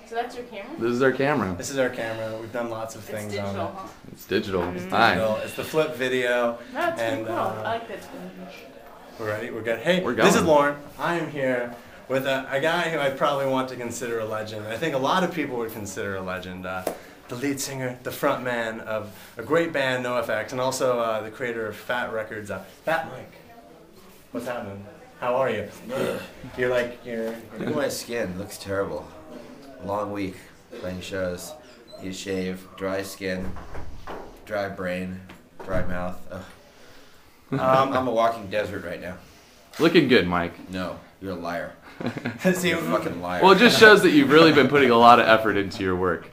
So that's your camera? This is our camera. This is our camera. We've done lots of things digital, on it. huh? It's digital. It's It's fine. digital. It's the flip video. That's and, cool. I like that spinach. We're ready? We're good. Hey, We're this is going. Lorn. I am here with a guy who I probably want to consider a legend. I think a lot of people would consider a legend. The lead singer, the front man of a great band, NOFX, and also the creator of Fat Records, Fat Mike. What's happening? How are you? You're like, Look at my skin. It looks terrible. Long week playing shows. Need a shave. Dry skin. Dry brain. Dry mouth. I'm a walking desert right now. Looking good, Mike. No, you're a liar. See, You're a fucking liar. Well, it just shows that you've really been putting a lot of effort into your work.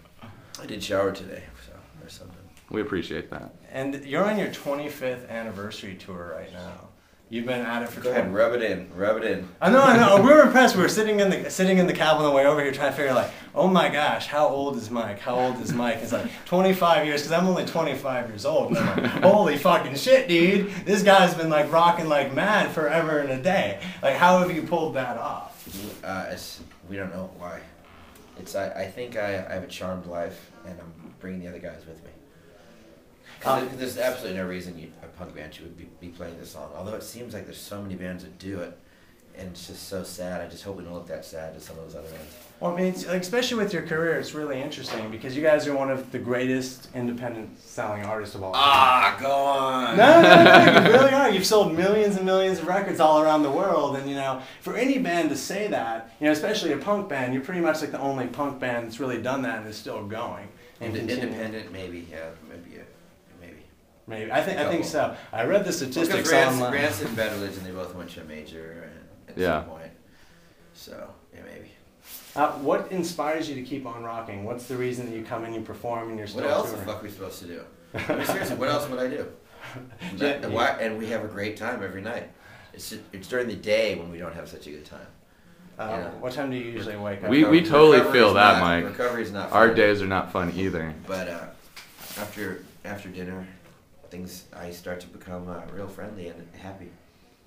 I did shower today, so there's something. We appreciate that. and you're on your 25th anniversary tour right now. You've been at it for Go ahead, rub it in. Rub it in. I know. We were impressed. We were sitting in the cab on the way over here trying to figure like, oh my gosh, how old is Mike? How old is Mike? It's like 25 years because I'm only 25 years old. And I'm like, holy fucking shit, dude! This guy's been like rocking like mad forever and a day. Like, how have you pulled that off? We don't know why. I think I have a charmed life, and I'm bringing the other guys with me. There's absolutely no reason a punk band should be playing this song. Although it seems like there's so many bands that do it, and it's just so sad. I just hope we don't look that sad as some of those other bands. Well, I mean, like, especially with your career, it's really interesting because you guys are one of the greatest independent selling artists of all time. Ah, go on. No, you really are. You've sold millions and millions of records all around the world, and you know, for any band to say that, you know, especially a punk band, you're pretty much like the only punk band that's really done that and is still going. And Independent, maybe, yeah, maybe. Maybe I think so. I read the statistics Well, online. Rancid and Bad Religion, they both went to a major at some point. So yeah, maybe. What inspires you to keep on rocking? What's the reason that you come in, you perform, and you're still What else touring? the fuck are we supposed to do? I mean, seriously, what else would I do? And we have a great time every night. It's during the day when we don't have such a good time. What time do you usually wake up? We totally feel that, not, Mike. Recovery's not fun. Our days are not fun either. But after dinner, I start to become real friendly and happy.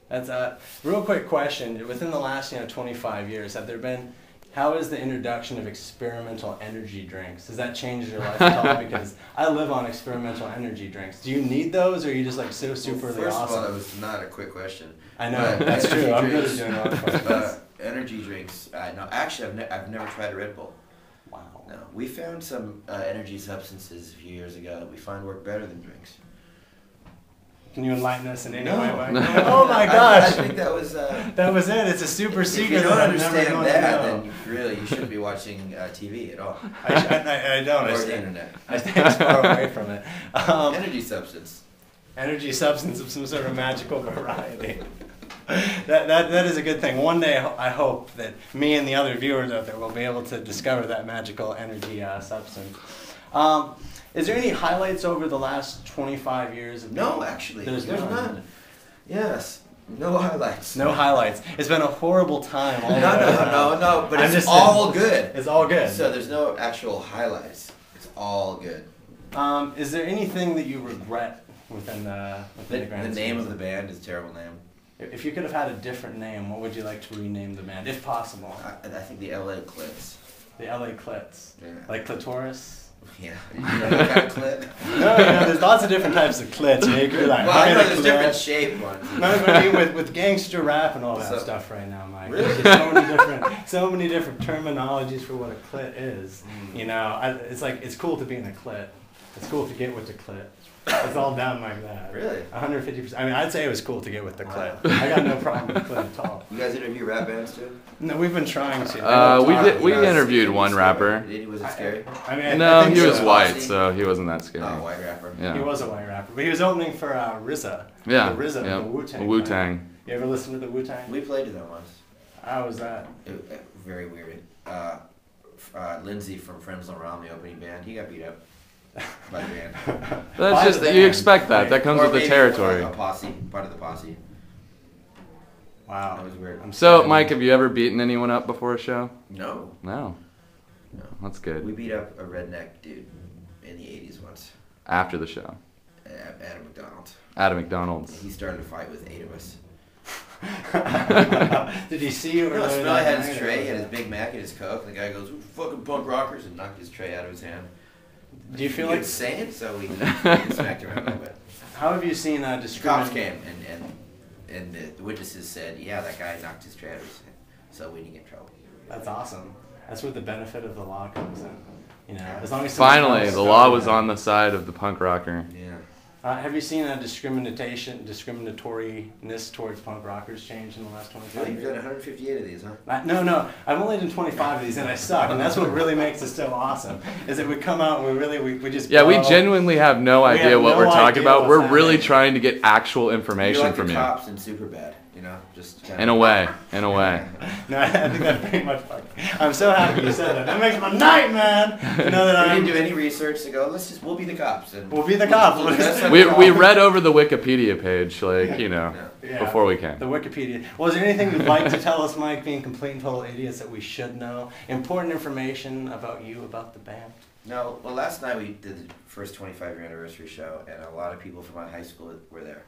That's a real quick question. Within the last 25 years, how has the introduction of experimental energy drinks, has that changed your life at all? Because I live on experimental energy drinks. Do you need those, or are you just like so superly awesome? First of all, that was not a quick question. I know, that's true. I'm good at doing all the questions. Energy drinks. No, actually, I've never tried a Red Bull. Wow. No, we found some energy substances a few years ago that we find work better than drinks. Can you enlighten us in any way, Mike? No. Oh my gosh! I think that was. That was it. It's a super secret. If you don't that I'm never understand going to that, know. then you shouldn't be watching TV at all. I don't. Or the internet. I stay as far away from it. Energy substance. Energy substance of some sort of magical variety. That is a good thing. One day I hope that me and the other viewers out there will be able to discover that magical energy substance. Is there any highlights over the last 25 years? No, actually. There's none. Yes. No highlights. No highlights. It's been a horrible time all the way around. No, but it's all good. It's all good. So there's no actual highlights. It's all good. Is there anything that you regret within the grand The name scheme? of the band is a terrible name. If you could have had a different name, what would you like to rename the band, if possible? I think the LA Clits. The LA Clits. Yeah. Like clitoris? Yeah. You know what kind of clit? No, there's lots of different types of clits. You could like, well, I know there's different shaped ones. No, I mean with gangster rap and all that stuff right now, Mike. Really? There's so many different terminologies for what a clit is. You know, it's cool to be in a clit. It's cool to get with the clit. It's all down like that. Really? 150%. I mean, I'd say it was cool to get with the clit. I got no problem with clit at all. You guys interview rap bands too? No, we've been trying to. We interviewed one rapper. Was it scary? I mean, No, he so. was white, so he wasn't that scary. Oh, white rapper. Yeah. He was a white rapper, but he was opening for RZA. Yeah. The RZA, yeah. the Wu-Tang. Wu-Tang. You ever listen to the Wu-Tang? We played to them once. How was that? Very weird. Lindsay from Friends on Rom, the opening band, he got beat up by the band. That's just that you expect that. That comes with the territory. A posse, part of the posse. Wow. That was weird. So, Mike, have you ever beaten anyone up before a show? No. No. No. That's good. We beat up a redneck dude in the 80s once. After the show. Adam McDonald. Adam McDonald's. He started a fight with 8 of us. Did he see you? No, Smelly had his tray, he had his Big Mac and his Coke, and the guy goes, fucking punk rockers, and knocked his tray out of his hand. Do you feel like insane? So we smacked him a little bit. How have you seen discrimination? Cops came, and the witnesses said, yeah, that guy knocked his tray out of his hand, so we didn't get in trouble. That's awesome. That's where the benefit of the law comes in. You know, as long as finally the law was on the side of the punk rocker. Yeah. Have you seen a discriminatoriness towards punk rockers change in the last 25 years? You've done 158 of these, huh? No. I've only done 25 of these, and I suck. And that's what really makes it so awesome, is that we come out and we just Yeah, we genuinely have no idea what we're talking about. We're really trying to get actual information from you. You're like the cops in Superbad, you know? Just in a way. No, I think that's pretty much fucking. I'm so happy you said that. That makes my night, man. You know that we didn't do any research to go, we'll be the cops. And we'll be the cops. We read over the Wikipedia page, before we came. The Wikipedia. Well, is there anything you'd like to tell us, Mike, being complete and total idiots, that we should know? Important information about you, about the band? No. Well, last night we did the first 25-year anniversary show, and a lot of people from my high school were there,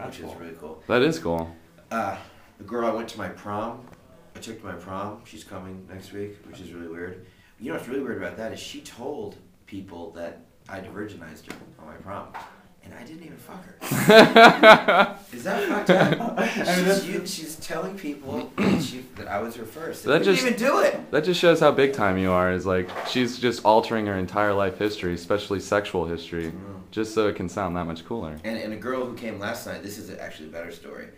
which is really cool. That is cool. The girl I went to my prom, I took to my prom, she's coming next week, which is really weird. You know what's really weird about that is she told people that I virginized her on my prom. And I didn't even fuck her. Is that fucked up? She's telling people that I was her first. That didn't even do it. That just shows how big time you are. Is like she's just altering her entire life history, especially sexual history, just so it can sound that much cooler. And a girl who came last night, this is actually a better story.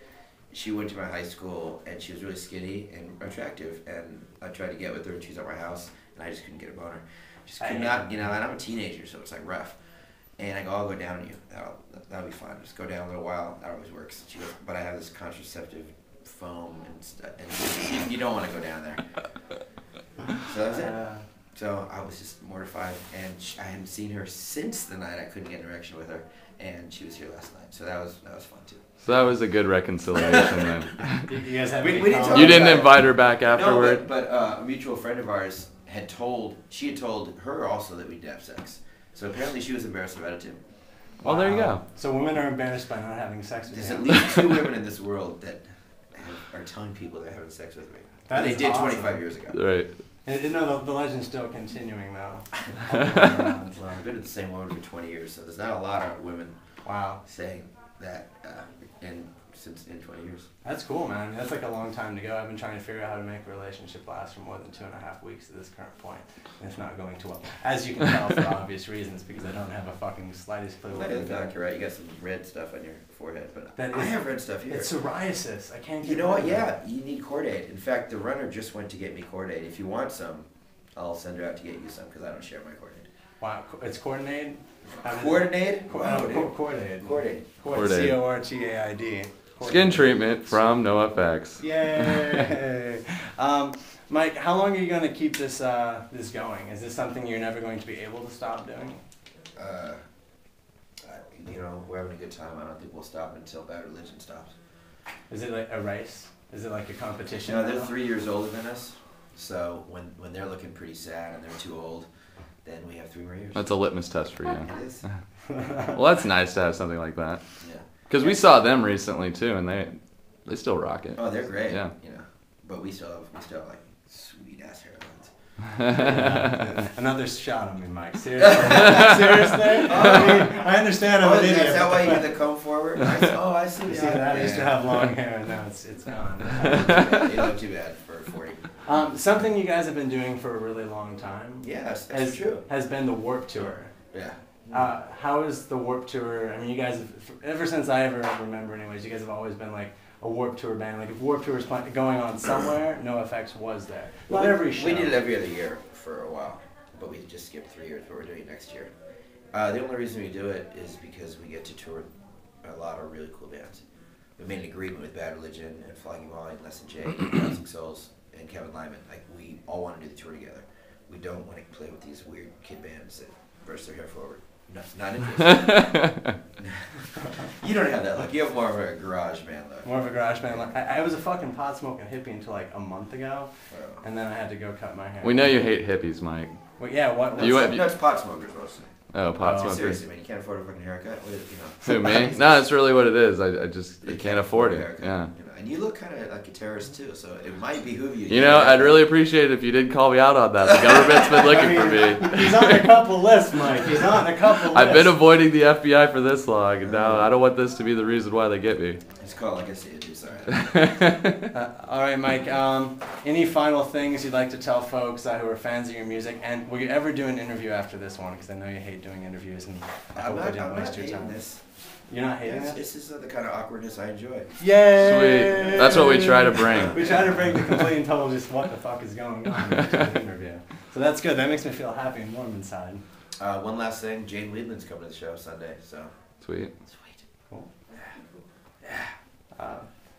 She went to my high school, and she was really skinny and attractive, and I tried to get with her, and she was at my house, and I just couldn't get a boner. Just could not, and I'm a teenager, so it's like rough. And I go, I'll go down on you. That'll be fine. Just go down a little while. That always works. She goes, but I have this contraceptive foam and stuff, and you don't want to go down there. So that was it. So I was just mortified, and I hadn't seen her since the night I couldn't get an erection with her, and she was here last night. So that was fun too. So that was a good reconciliation then. You guys have you didn't invite her back afterward? No, but a mutual friend of ours had told her also that we'd have sex. So apparently she was embarrassed about it too. Well, there you go. So women are embarrassed by not having sex with you. There's at least 2 women in this world that are telling people they're having sex with me. They did awesome. 25 years ago. Right. And, the legend's still continuing though. I've been with the same woman for 20 years, so there's not a lot of women saying that in 20 years. That's cool, man. That's like a long time to go. I've been trying to figure out how to make a relationship last for more than 2.5 weeks at this current point. And it's not going too well. As you can tell for obvious reasons, because I don't have a fucking slightest clue. That is not correct. You got some red stuff on your forehead, but I have red stuff here. It's psoriasis. I can't get You know what? Yeah, you need Cordaid. In fact, the runner just went to get me Cordaid. If you want some, I'll send her out to get you some, because I don't share my Cordaid. Wow, it's Coordinaid? Coordinaid? Coordinaid. Cordaid. Cordaid. Skin treatment from NOFX. Yay! Mike, how long are you going to keep this going? Is this something you're never going to be able to stop doing? We're having a good time. I don't think we'll stop until Bad Religion stops. Is it like a race? Is it like a competition? No, they're 3 years older than us. So when they're looking pretty sad and they're too old, then we have 3 more years. That's a litmus test for you. It is. Well, that's nice to have something like that. Yeah. Because we saw them recently too, and they still rock it. Oh, they're great. Yeah. But we still have like sweet ass hairlines. Another shot on me, Mike. Seriously? Seriously? I understand I'm an idiot. Is that why you did the comb forward? I see. You see that? I used to have long hair, and now it's gone. You look too bad for 40. Something you guys have been doing for a really long time. Yes, that's true. Has been the Warp Tour. Yeah. How is the Warp Tour? I mean, you guys have, ever since I ever remember, anyways, you guys have always been like a Warp Tour band. Like if Warp Tour was going on somewhere, NOFX was there. Not every show. We did it every other year for a while, but we just skipped 3 years. But we're doing it next year. The only reason we do it is because we get to tour a lot of really cool bands. We made an agreement with Bad Religion and Flying Molly and Less Than Jake and Bouncing Souls and Kevin Lyman. Like we all want to do the tour together. We don't want to play with these weird kid bands that burst their hair forward. No, not interested. You don't have that look. You have more of a garage band look. More of a garage band look. I was a fucking pot smoking hippie until like a month ago, and then I had to go cut my hair. We know you hate hippies, Mike. Well, yeah, what? No, it's pot smokers mostly. Oh, pot Oh, smoker. Seriously, man, you can't afford a fucking haircut. What is, you know? Who, me? No, that's really what it is. I just You can't afford a it. haircut, Yeah. You know? And you look kind of like a terrorist too, so it might behoove you. to You get know, a I'd haircut. really appreciate it if you did call me out on that. The government's been looking for me. He's on a couple lists, Mike. He's on a couple lists. I've been avoiding the FBI for this long, and now I don't want this to be the reason why they get me. It's called like I say it, dude. Sorry. All right, Mike. Any final things you'd like to tell folks who are fans of your music? And will you ever do an interview after this one? Because I know you hate doing interviews, and I I'm hope I not, didn't I'm waste not your hating time. this. You're not hating Yes, this? this is the kind of awkwardness I enjoy. Yay! Sweet. That's what we try to bring. We try to bring the complete and total just what the fuck is going on in the interview. So that's good. That makes me feel happy and warm inside. One last thing, Jane Weedland's coming to the show Sunday, so. Sweet. Sweet. Cool.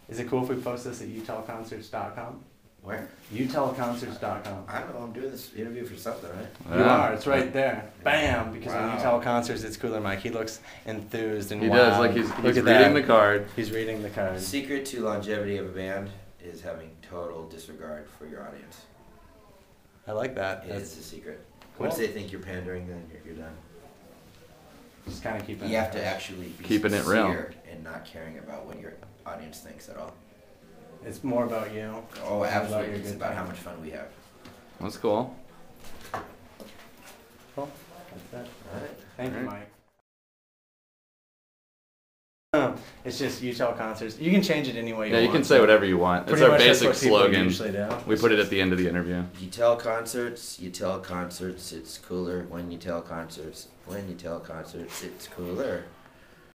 Is it cool if we post this at utahconcerts.com? Where? utahconcerts.com. I don't know, I'm doing this interview for something, right? You Yeah. are. It's right there. Bam! Because Wow. when you tell concerts, it's cooler, Mike. He looks enthused and He wild. does, like he's Look at reading that. the card. He's reading the The card. secret to longevity of a band is having total disregard for your audience. I like that. It is the secret. Cool. Once they think you're pandering, then you're done. Just kind of keeping. You have to actually be Keeping it real. sincere and not caring about what your audience thinks at all. It's more about you. Oh, About absolutely. your It's good about time. how much fun we have. That's cool. Cool. That's it. All right. Thank you, Alright. Mike. It's just Utah concerts. You can change it any way you Yeah, want. you can say whatever you want. It's Pretty our much that's basic what people slogan. usually do. We put it at the end of the interview. You tell concerts, it's cooler. When you tell concerts, it's cooler.